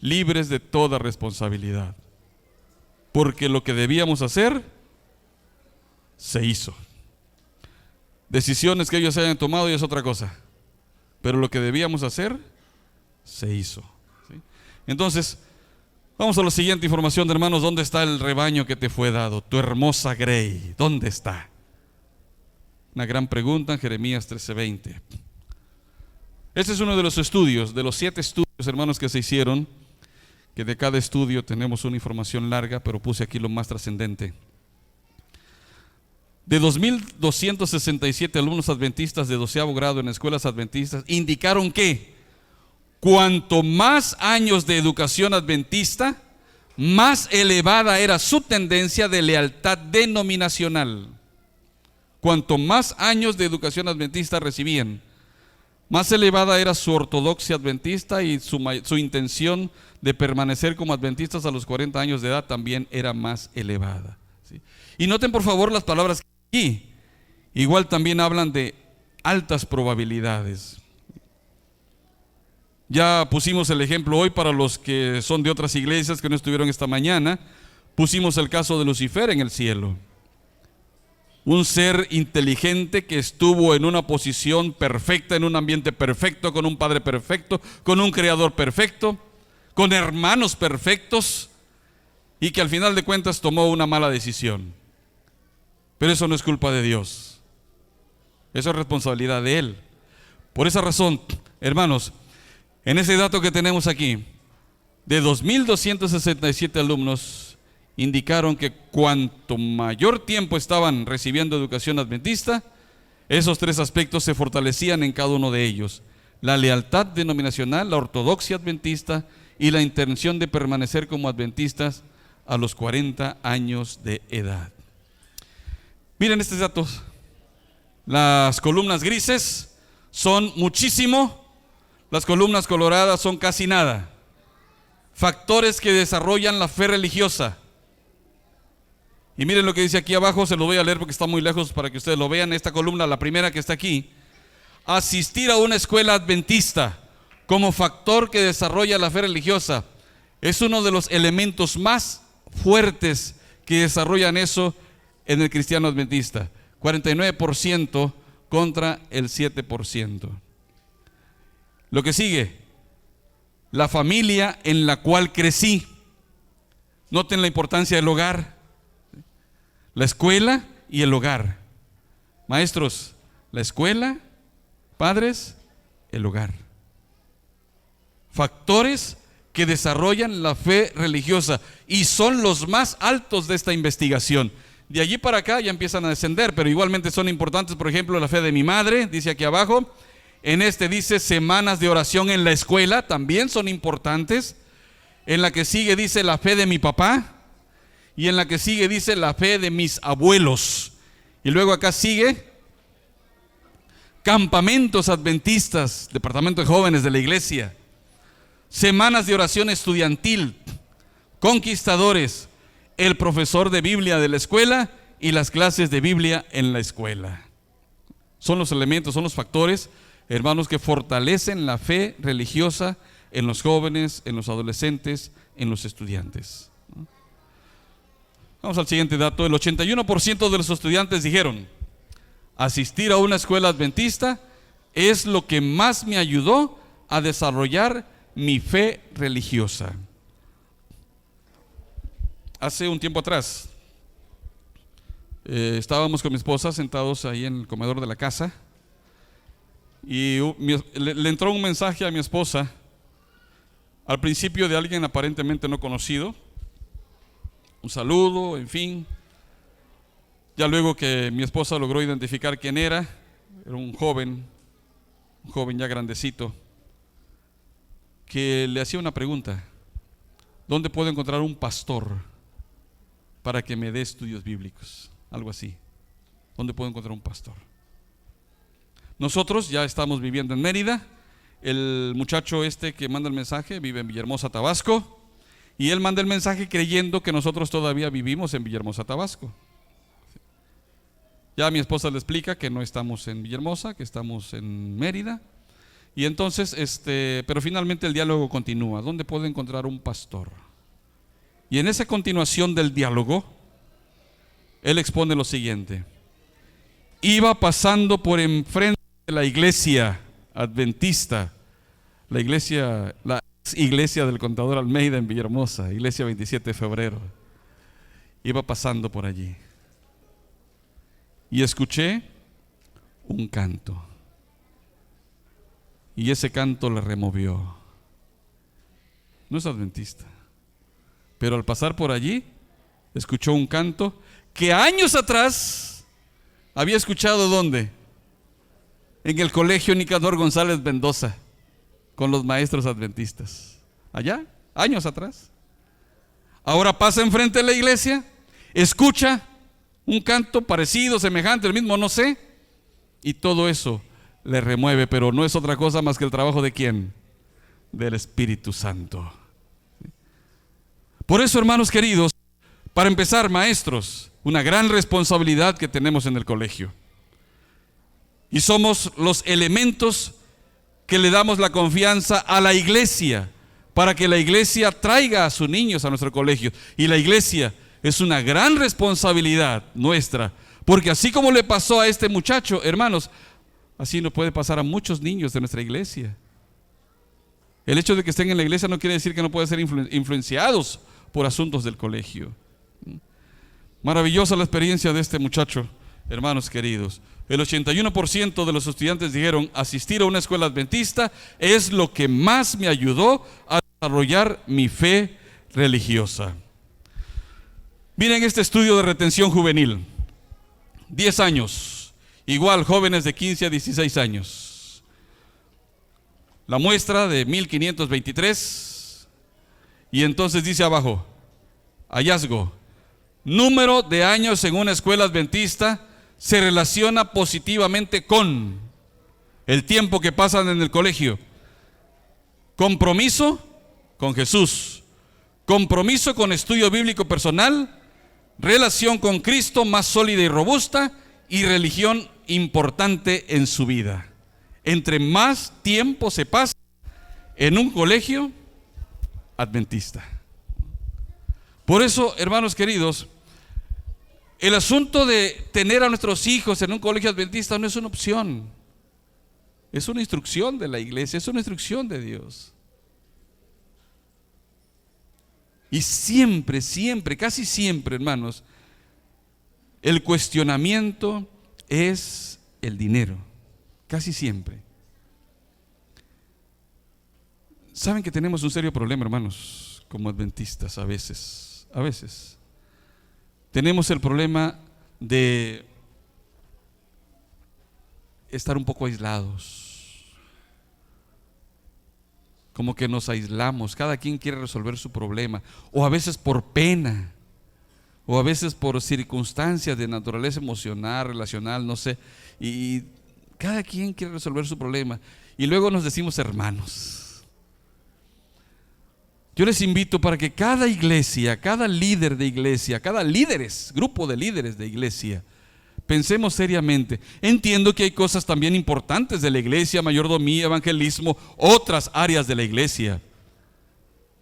libres de toda responsabilidad, porque lo que debíamos hacer se hizo. Decisiones que ellos hayan tomado ya es otra cosa, pero lo que debíamos hacer se hizo, ¿sí? Entonces vamos a la siguiente información, hermanos. ¿Dónde está el rebaño que te fue dado? Tu hermosa grey, ¿dónde está? Una gran pregunta en Jeremías 13:20. Este es uno de los estudios, de los 7 estudios, hermanos, que se hicieron, que de cada estudio tenemos una información larga, pero puse aquí lo más trascendente. De 2.267 alumnos adventistas de 12º grado en escuelas adventistas, indicaron que cuanto más años de educación adventista, más elevada era su tendencia de lealtad denominacional. Cuanto más años de educación adventista recibían, más elevada era su ortodoxia adventista, y su intención de permanecer como adventistas a los 40 años de edad también era más elevada, ¿sí? Y noten por favor las palabras que aquí igual también hablan de altas probabilidades. Ya pusimos el ejemplo hoy para los que son de otras iglesias que no estuvieron esta mañana. Pusimos el caso de Lucifer en el cielo. Un ser inteligente que estuvo en una posición perfecta, en un ambiente perfecto, con un padre perfecto, con un creador perfecto, con hermanos perfectos, y que al final de cuentas tomó una mala decisión. Pero eso no es culpa de Dios, eso es responsabilidad de Él. Por esa razón, hermanos, en ese dato que tenemos aquí, de 2.267 alumnos, indicaron que cuanto mayor tiempo estaban recibiendo educación adventista, esos 3 aspectos se fortalecían en cada uno de ellos: la lealtad denominacional, la ortodoxia adventista y la intención de permanecer como adventistas a los 40 años de edad. Miren estos datos. Las columnas grises son muchísimo, las columnas coloradas son casi nada. Factores que desarrollan la fe religiosa. Y miren lo que dice aquí abajo, se lo voy a leer porque está muy lejos para que ustedes lo vean. Esta columna, la primera que está aquí: asistir a una escuela adventista como factor que desarrolla la fe religiosa es uno de los elementos más fuertes que desarrollan eso en el cristiano adventista. 49% contra el 7%. Lo que sigue: la familia en la cual crecí. Noten la importancia del hogar. La escuela y el hogar. Maestros, la escuela, padres, el hogar. Factores que desarrollan la fe religiosa y son los más altos de esta investigación. De allí para acá ya empiezan a descender, pero igualmente son importantes. Por ejemplo, la fe de mi madre, dice aquí abajo. En este dice semanas de oración en la escuela, también son importantes. En la que sigue dice la fe de mi papá. Y en la que sigue dice la fe de mis abuelos. Y luego acá sigue campamentos adventistas, departamento de jóvenes de la iglesia, semanas de oración estudiantil, conquistadores, el profesor de Biblia de la escuela y las clases de Biblia en la escuela. Son los elementos, son los factores, hermanos, que fortalecen la fe religiosa en los jóvenes, en los adolescentes, en los estudiantes. Vamos al siguiente dato. El 81% de los estudiantes dijeron: asistir a una escuela adventista es lo que más me ayudó a desarrollar mi fe religiosa. Hace un tiempo atrás, estábamos con mi esposa sentados ahí en el comedor de la casa y le entró un mensaje a mi esposa, al principio de alguien aparentemente no conocido, un saludo, en fin. Ya luego que mi esposa logró identificar quién era un joven ya grandecito, que le hacía una pregunta: ¿dónde puedo encontrar un pastor para que me dé estudios bíblicos? Algo así. ¿Dónde puedo encontrar un pastor? Nosotros ya estamos viviendo en Mérida. El muchacho que manda el mensaje vive en Villahermosa, Tabasco, y él manda el mensaje creyendo que nosotros todavía vivimos en Villahermosa, Tabasco. Ya mi esposa le explica que no estamos en Villahermosa, que estamos en Mérida. Y entonces, pero finalmente el diálogo continúa. ¿Dónde puedo encontrar un pastor? Y en esa continuación del diálogo, él expone lo siguiente: iba pasando por enfrente de la iglesia adventista, la iglesia del Contador Almeida en Villahermosa, iglesia 27 de febrero. Iba pasando por allí y escuché un canto, y ese canto le removió. No es adventista, pero al pasar por allí escuchó un canto que años atrás había escuchado. ¿Dónde? En el colegio Nicanor González Mendoza, con los maestros adventistas, allá, años atrás. Ahora pasa enfrente de la iglesia, escucha un canto parecido, semejante, el mismo, no sé, y todo eso le remueve, pero no es otra cosa más que el trabajo ¿de quién? Del Espíritu Santo. Por eso, hermanos queridos, para empezar, maestros, una gran responsabilidad que tenemos en el colegio, y somos los elementos que le damos la confianza a la iglesia para que la iglesia traiga a sus niños a nuestro colegio. Y la iglesia es una gran responsabilidad nuestra, porque así como le pasó a este muchacho, hermanos, así nos puede pasar a muchos niños de nuestra iglesia. El hecho de que estén en la iglesia no quiere decir que no pueden ser influenciados por asuntos del colegio. Maravillosa la experiencia de este muchacho, hermanos queridos. El 81% de los estudiantes dijeron: asistir a una escuela adventista es lo que más me ayudó a desarrollar mi fe religiosa. Miren este estudio de retención juvenil. 10 años, igual jóvenes de 15 a 16 años. La muestra de 1523. Y entonces dice abajo: hallazgo: número de años en una escuela adventista se relaciona positivamente con el tiempo que pasan en el colegio, compromiso con Jesús, compromiso con estudio bíblico personal, relación con Cristo más sólida y robusta, y religión importante en su vida. Entre más tiempo se pasa en un colegio adventista. Por eso, hermanos queridos, el asunto de tener a nuestros hijos en un colegio adventista no es una opción, es una instrucción de la iglesia, es una instrucción de Dios. Y siempre, casi siempre, hermanos, el cuestionamiento es el dinero, casi siempre. Saben que tenemos un serio problema, hermanos, como adventistas a veces. Tenemos el problema de estar un poco aislados, como que nos aislamos, cada quien quiere resolver su problema, o a veces por pena, o a veces por circunstancias de naturaleza emocional, relacional, no sé, y cada quien quiere resolver su problema, y luego nos decimos hermanos. Yo les invito para que cada iglesia, cada líder de iglesia, grupo de líderes de iglesia, pensemos seriamente. Entiendo que hay cosas también importantes de la iglesia, mayordomía, evangelismo, otras áreas de la iglesia.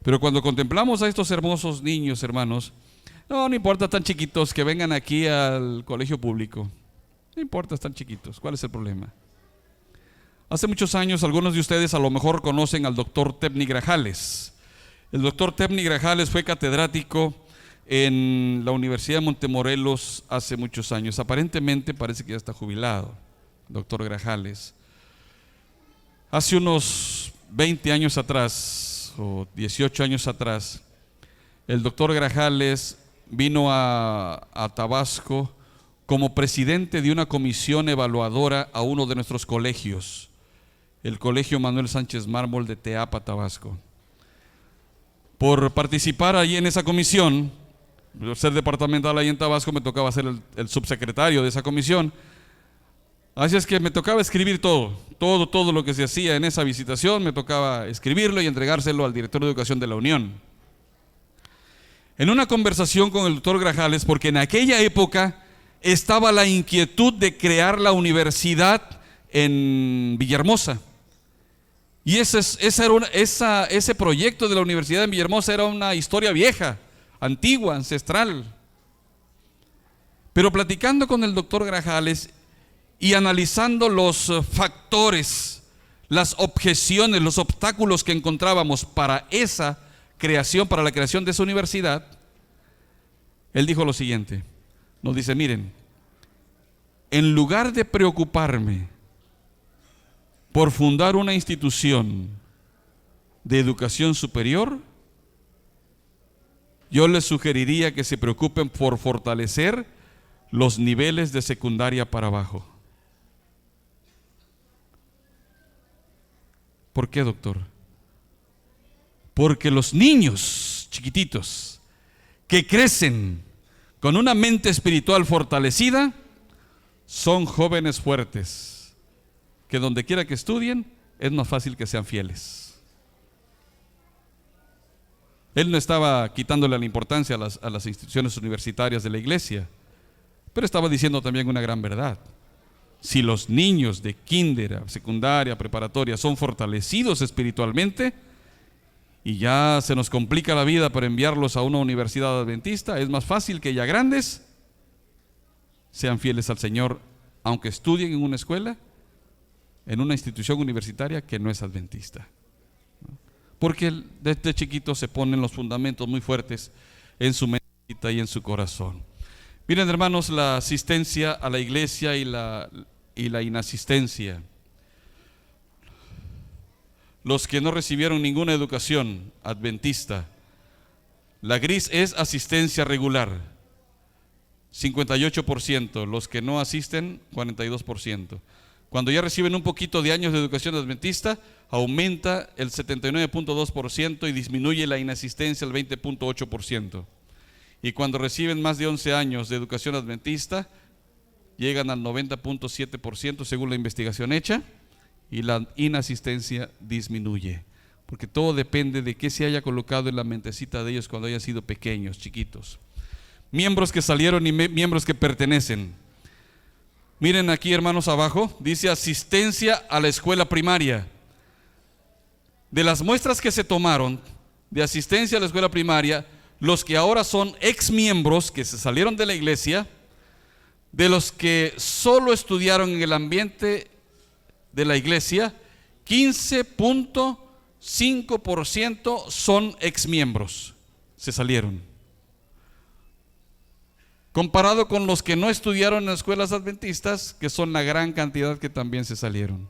Pero cuando contemplamos a estos hermosos niños, hermanos, No, no importa, están chiquitos, que vengan aquí al colegio público. No importa, están chiquitos. ¿Cuál es el problema? Hace muchos años, algunos de ustedes a lo mejor conocen al doctor Tebni Grajales. El doctor Tebni Grajales fue catedrático en la Universidad de Montemorelos hace muchos años. Aparentemente parece que ya está jubilado, doctor Grajales. Hace unos 20 años atrás, o 18 años atrás, el doctor Grajales vino a Tabasco como presidente de una comisión evaluadora a uno de nuestros colegios, el Colegio Manuel Sánchez Mármol de Teapa, Tabasco. Por participar allí en esa comisión, ser departamental ahí en Tabasco, me tocaba ser el subsecretario de esa comisión. Así es que me tocaba escribir todo lo que se hacía en esa visitación, me tocaba escribirlo y entregárselo al director de Educación de la Unión. En una conversación con el doctor Grajales, porque en aquella época estaba la inquietud de crear la universidad en Villahermosa. Y ese proyecto de la universidad en Villahermosa era una historia vieja, antigua, ancestral. Pero platicando con el doctor Grajales y analizando los factores, las objeciones, los obstáculos que encontrábamos para esa creación, para la creación de esa universidad, él dijo lo siguiente, nos dice: miren, en lugar de preocuparme por fundar una institución de educación superior, yo les sugeriría que se preocupen por fortalecer los niveles de secundaria para abajo. ¿Por qué, doctor? Porque los niños chiquititos que crecen con una mente espiritual fortalecida son jóvenes fuertes, que donde quiera que estudien es más fácil que sean fieles. Él no estaba quitándole la importancia a las instituciones universitarias de la iglesia, pero estaba diciendo también una gran verdad. Si los niños de kinder, secundaria, preparatoria son fortalecidos espiritualmente y ya se nos complica la vida para enviarlos a una universidad adventista, es más fácil que ya grandes sean fieles al Señor, aunque estudien en una escuela, en una institución universitaria que no es adventista. Porque desde chiquitos se ponen los fundamentos muy fuertes en su mente y en su corazón. Miren, hermanos, la asistencia a la iglesia y la inasistencia. Los que no recibieron ninguna educación adventista, la gris es asistencia regular, 58%, los que no asisten, 42%. Cuando ya reciben un poquito de años de educación adventista, aumenta el 79.2% y disminuye la inasistencia al 20.8%. Y cuando reciben más de 11 años de educación adventista, llegan al 90.7% según la investigación hecha, y la inasistencia disminuye. Porque todo depende de qué se haya colocado en la mentecita de ellos cuando hayan sido pequeños, chiquitos. Miembros que salieron y miembros que pertenecen. Miren aquí, hermanos, abajo, dice asistencia a la escuela primaria. De las muestras que se tomaron de asistencia a la escuela primaria, los que ahora son ex miembros que se salieron de la iglesia, de los que solo estudiaron en el ambiente de la iglesia, 15.5% son ex miembros, se salieron. Comparado con los que no estudiaron en escuelas adventistas, que son la gran cantidad que también se salieron.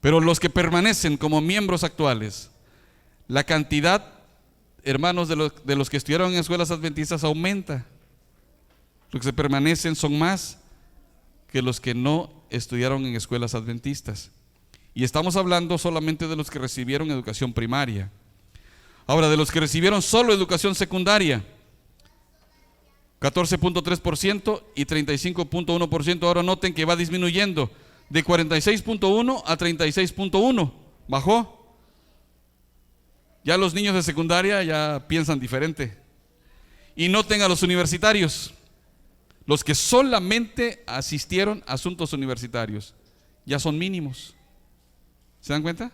Pero los que permanecen como miembros actuales, la cantidad, hermanos, de los que estudiaron en escuelas adventistas aumenta. Los que permanecen son más que los que no estudiaron en escuelas adventistas. Y estamos hablando solamente de los que recibieron educación primaria. Ahora, de los que recibieron solo educación secundaria, 14.3% y 35.1%. Ahora noten que va disminuyendo de 46.1 a 36.1. Bajó. Ya los niños de secundaria ya piensan diferente. Y noten a los universitarios, los que solamente asistieron a asuntos universitarios, ya son mínimos. ¿Se dan cuenta?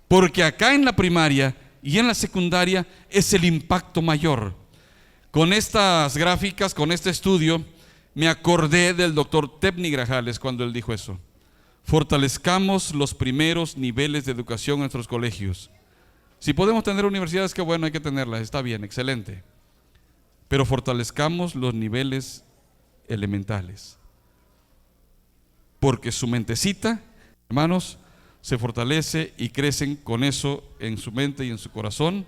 Porque acá en la primaria y en la secundaria es el impacto mayor. Con estas gráficas, con este estudio, me acordé del doctor Tepni Grajales cuando él dijo eso: fortalezcamos los primeros niveles de educación en nuestros colegios. Si podemos tener universidades, qué bueno, hay que tenerlas, está bien, excelente, pero fortalezcamos los niveles elementales, porque su mentecita, hermanos, se fortalece y crecen con eso en su mente y en su corazón,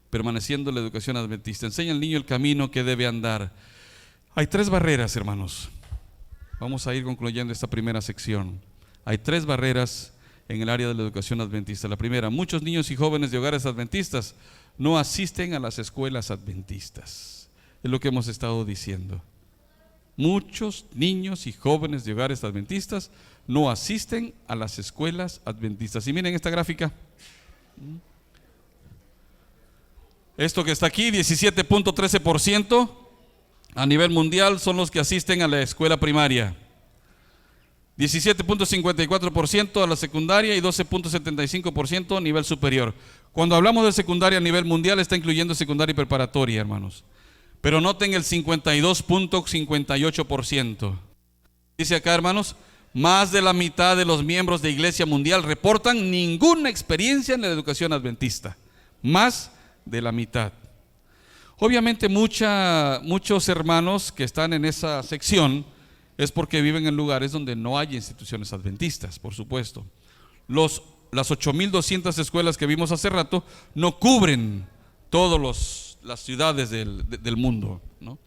permaneciendo en la educación adventista. Enseña al niño el camino que debe andar. Hay 3 barreras, hermanos. Vamos a ir concluyendo esta primera sección. Hay 3 barreras en el área de la educación adventista. La primera: muchos niños y jóvenes de hogares adventistas no asisten a las escuelas adventistas. Es lo que hemos estado diciendo. Muchos niños y jóvenes de hogares adventistas no asisten a las escuelas adventistas. Y miren esta gráfica. Esto que está aquí, 17.13% a nivel mundial son los que asisten a la escuela primaria, 17.54% a la secundaria y 12.75% a nivel superior. Cuando hablamos de secundaria a nivel mundial, está incluyendo secundaria y preparatoria, hermanos. Pero noten el 52.58%. Dice acá, hermanos, más de la mitad de los miembros de Iglesia Mundial reportan ninguna experiencia en la educación adventista. Más de la mitad. Obviamente muchos hermanos que están en esa sección es porque viven en lugares donde no hay instituciones adventistas, por supuesto. Las 8.200 escuelas que vimos hace rato no cubren todas las ciudades del mundo, ¿no?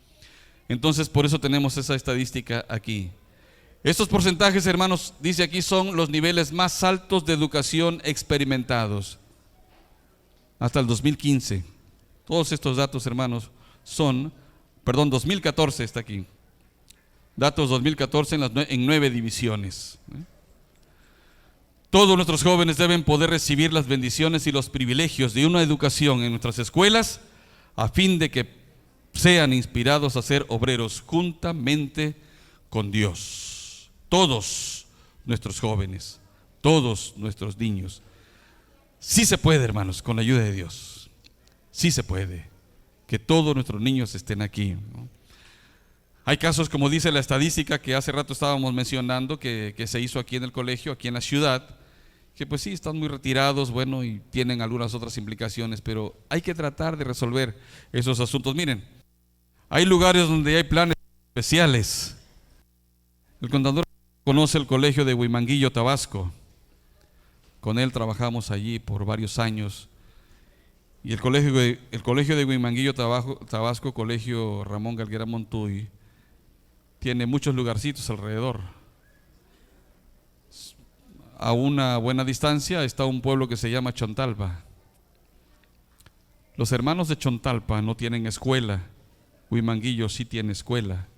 Entonces por eso tenemos esa estadística aquí. Estos porcentajes, hermanos, dice aquí, son los niveles más altos de educación experimentados hasta el 2015. Todos estos datos, hermanos, 2014 está aquí. Datos 2014 en 9 divisiones. Todos nuestros jóvenes deben poder recibir las bendiciones y los privilegios de una educación en nuestras escuelas, a fin de que sean inspirados a ser obreros juntamente con Dios. Todos nuestros jóvenes, todos nuestros niños. Sí se puede, hermanos, con la ayuda de Dios. Sí se puede que todos nuestros niños estén aquí, ¿no? Hay casos, como dice la estadística que hace rato estábamos mencionando, que se hizo aquí en el colegio, aquí en la ciudad, que pues sí, están muy retirados, bueno, y tienen algunas otras implicaciones, pero hay que tratar de resolver esos asuntos. Miren, hay lugares donde hay planes especiales. El contador conoce el colegio de Huimanguillo, Tabasco. Con él trabajamos allí por varios años. Y el colegio de Huimanguillo, Tabasco, colegio Ramón Galguera Montuy, tiene muchos lugarcitos alrededor. A una buena distancia está un pueblo que se llama Chontalpa. Los hermanos de Chontalpa no tienen escuela. Huimanguillo sí tiene escuela.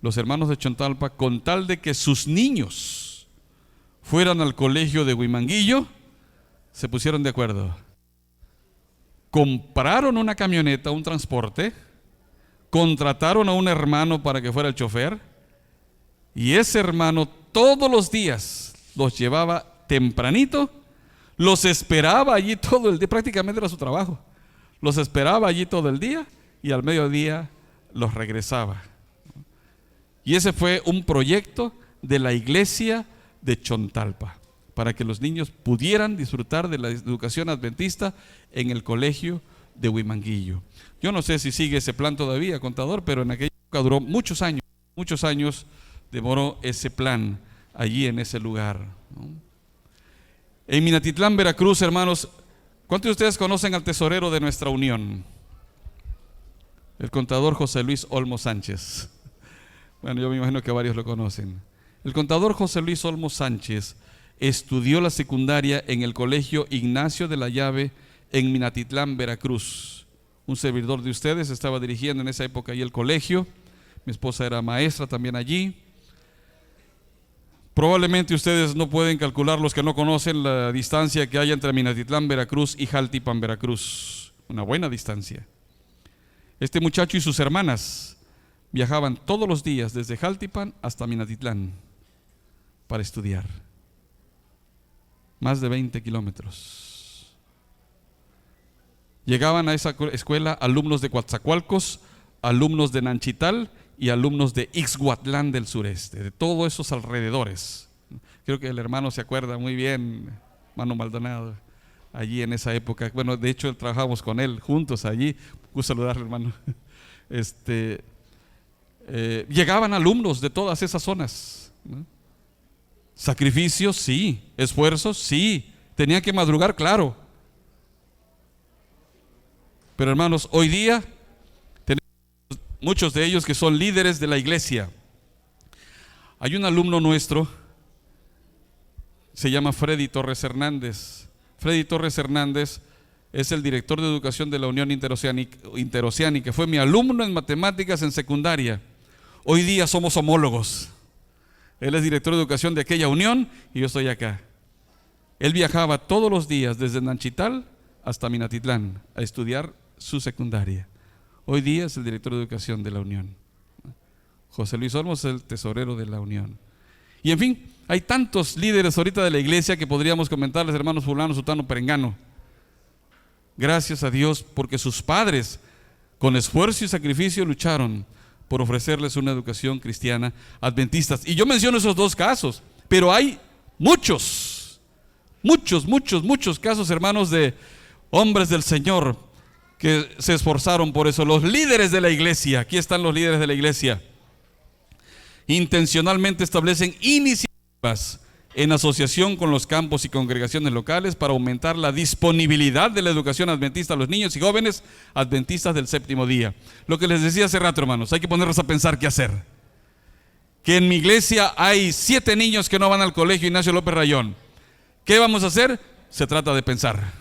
Los hermanos de Chontalpa, con tal de que sus niños fueran al colegio de Huimanguillo, se pusieron de acuerdo. Compraron una camioneta, un transporte, contrataron a un hermano para que fuera el chofer, y ese hermano todos los días los llevaba tempranito, los esperaba allí todo el día, prácticamente era su trabajo, los esperaba allí todo el día y al mediodía los regresaba. Y ese fue un proyecto de la iglesia de Chontalpa, para que los niños pudieran disfrutar de la educación adventista en el colegio de Huimanguillo. Yo no sé si sigue ese plan todavía, contador, pero en aquella época duró muchos años demoró ese plan allí en ese lugar, ¿no? En Minatitlán, Veracruz, hermanos, ¿cuántos de ustedes conocen al tesorero de nuestra unión? El contador José Luis Olmo Sánchez. Bueno, yo me imagino que varios lo conocen. El contador José Luis Olmo Sánchez estudió la secundaria en el colegio Ignacio de la Llave en Minatitlán, Veracruz. Un servidor de ustedes estaba dirigiendo en esa época ahí el colegio. Mi esposa era maestra también allí. Probablemente ustedes no pueden calcular, los que no conocen, la distancia que hay entre Minatitlán, Veracruz y Jaltipan, Veracruz. Una buena distancia. Este muchacho y sus hermanas viajaban todos los días desde Jaltipan hasta Minatitlán para estudiar. Más de 20 kilómetros. Llegaban a esa escuela alumnos de Coatzacoalcos, alumnos de Nanchital y alumnos de Ixhuatlán del sureste, de todos esos alrededores. Creo que el hermano se acuerda muy bien, hermano Maldonado, allí en esa época. Bueno, de hecho trabajamos con él juntos allí. Gusto saludarle, hermano. Llegaban alumnos de todas esas zonas, ¿no? Sacrificios, sí. Esfuerzos, sí. Tenían que madrugar, claro. Pero hermanos, hoy día tenemos muchos de ellos que son líderes de la iglesia. Hay un alumno nuestro, se llama Freddy Torres Hernández. Freddy Torres Hernández es el director de educación de la Unión Interoceánica. Fue mi alumno en matemáticas en secundaria. Hoy día somos homólogos. Él es director de educación de aquella unión y yo estoy acá. Él viajaba todos los días desde Nanchital hasta Minatitlán a estudiar su secundaria. Hoy día es el director de educación de la unión. José Luis Olmos es el tesorero de la unión. Y en fin, hay tantos líderes ahorita de la iglesia que podríamos comentarles, hermanos fulano, sutano, perengano. Gracias a Dios porque sus padres con esfuerzo y sacrificio lucharon por ofrecerles una educación cristiana adventistas. Y yo menciono esos dos casos, pero hay muchos casos, hermanos, de hombres del Señor que se esforzaron por eso. Los líderes de la iglesia, aquí están los líderes de la iglesia, intencionalmente establecen iniciativas en asociación con los campos y congregaciones locales para aumentar la disponibilidad de la educación adventista a los niños y jóvenes adventistas del séptimo día. Lo que les decía hace rato, hermanos, hay que ponernos a pensar qué hacer. Que en mi iglesia hay 7 niños que no van al colegio Ignacio López Rayón. ¿Qué vamos a hacer? Se trata de pensar.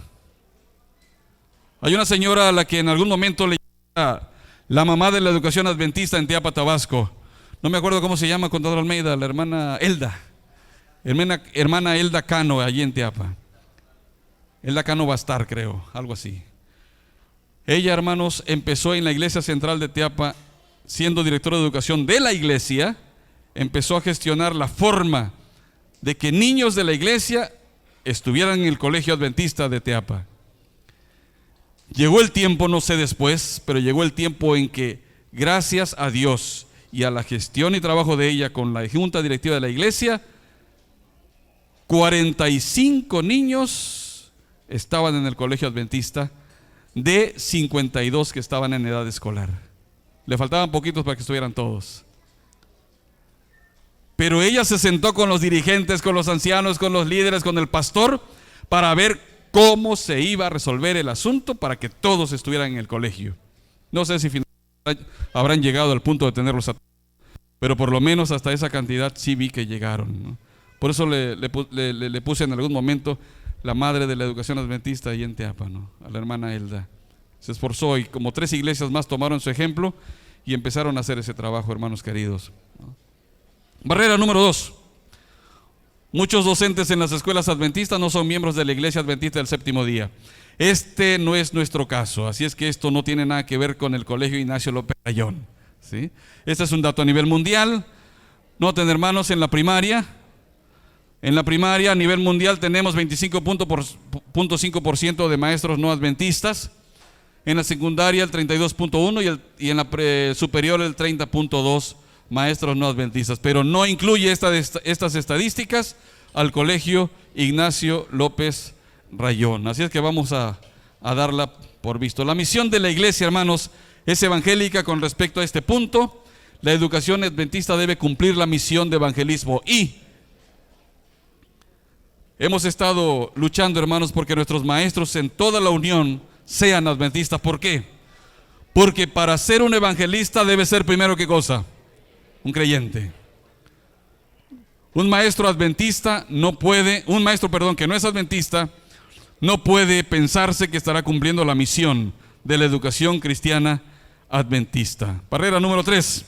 Hay una señora a la que en algún momento le llamaba la mamá de la educación adventista en Teapa, Tabasco. No me acuerdo cómo se llama, contador Almeida, la hermana Elda. Hermana Elda Cano, allí en Teapa. Elda Cano Bastar, creo, algo así. Ella, hermanos, empezó en la iglesia central de Teapa, siendo directora de educación de la iglesia, empezó a gestionar la forma de que niños de la iglesia estuvieran en el colegio adventista de Teapa. Llegó el tiempo, no sé después, pero llegó el tiempo en que, gracias a Dios y a la gestión y trabajo de ella con la junta directiva de la iglesia, 45 niños estaban en el colegio adventista de 52 que estaban en edad escolar. Le faltaban poquitos para que estuvieran todos. Pero ella se sentó con los dirigentes, con los ancianos, con los líderes, con el pastor, para ver cómo se iba a resolver el asunto para que todos estuvieran en el colegio. No sé si finalmente habrán llegado al punto de tenerlos a todos, pero por lo menos hasta esa cantidad sí vi que llegaron, ¿no? Por eso le puse en algún momento la madre de la educación adventista ahí en Teapa, ¿no? A la hermana Elda. Se esforzó y como 3 iglesias más tomaron su ejemplo y empezaron a hacer ese trabajo, hermanos queridos, ¿no? Barrera número 2. Muchos docentes en las escuelas adventistas no son miembros de la iglesia adventista del séptimo día. Este no es nuestro caso, así es que esto no tiene nada que ver con el colegio Ignacio López Rayón, ¿sí? Este es un dato a nivel mundial. Noten, hermanos, en la primaria a nivel mundial tenemos 25.5% de maestros no adventistas. En la secundaria el 32.1% y en la superior el 30.2% maestros no adventistas. Pero no incluye estas estadísticas al colegio Ignacio López Rayón. Así es que vamos a darla por visto. La misión de la iglesia, hermanos, es evangélica con respecto a este punto. La educación adventista debe cumplir la misión de evangelismo y hemos estado luchando, hermanos, porque nuestros maestros en toda la unión sean adventistas. ¿Por qué? Porque para ser un evangelista debe ser primero, ¿qué cosa? Un creyente. Un maestro adventista no puede, un maestro, perdón, que no es adventista, no puede pensarse que estará cumpliendo la misión de la educación cristiana adventista. Barrera número 3.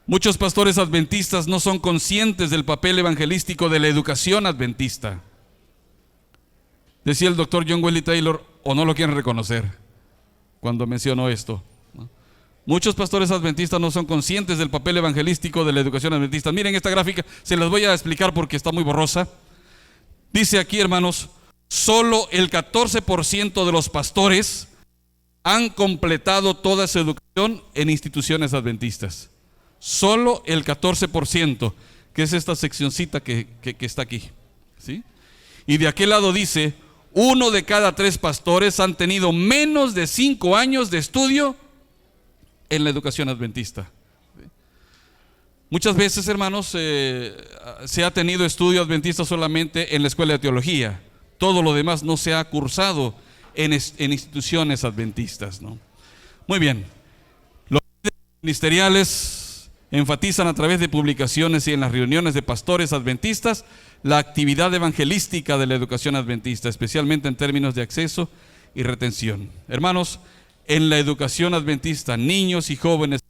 Muchos pastores adventistas no son conscientes del papel evangelístico de la educación adventista. Decía el doctor John Wesley Taylor, o no lo quieren reconocer cuando mencionó esto, ¿no? Muchos pastores adventistas no son conscientes del papel evangelístico de la educación adventista. Miren esta gráfica, se las voy a explicar porque está muy borrosa. Dice aquí, hermanos, solo el 14% de los pastores han completado toda su educación en instituciones adventistas. Solo el 14%, que es esta seccioncita que está aquí, ¿sí? Y de aquel lado dice, 1 de cada 3 pastores han tenido menos de 5 años de estudio en la educación adventista. Muchas veces, hermanos, se ha tenido estudio adventista solamente en la escuela de teología. Todo lo demás no se ha cursado en instituciones adventistas, ¿no? Muy bien. Los líderes ministeriales enfatizan a través de publicaciones y en las reuniones de pastores adventistas la actividad evangelística de la educación adventista, especialmente en términos de acceso y retención. Hermanos, en la educación adventista, niños y jóvenes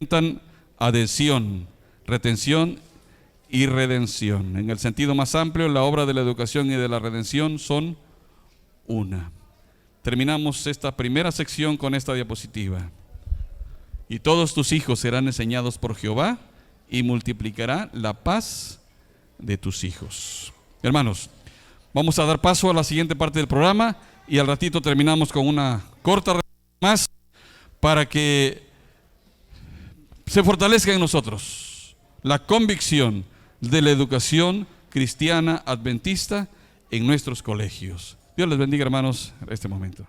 experimentan adhesión, retención y redención. En el sentido más amplio, la obra de la educación y de la redención son una. Terminamos esta primera sección con esta diapositiva. Y todos tus hijos serán enseñados por Jehová, y multiplicará la paz de tus hijos. Hermanos, vamos a dar paso a la siguiente parte del programa, y al ratito terminamos con una corta más para que se fortalezca en nosotros la convicción de la educación cristiana adventista en nuestros colegios. Dios les bendiga, hermanos, en este momento.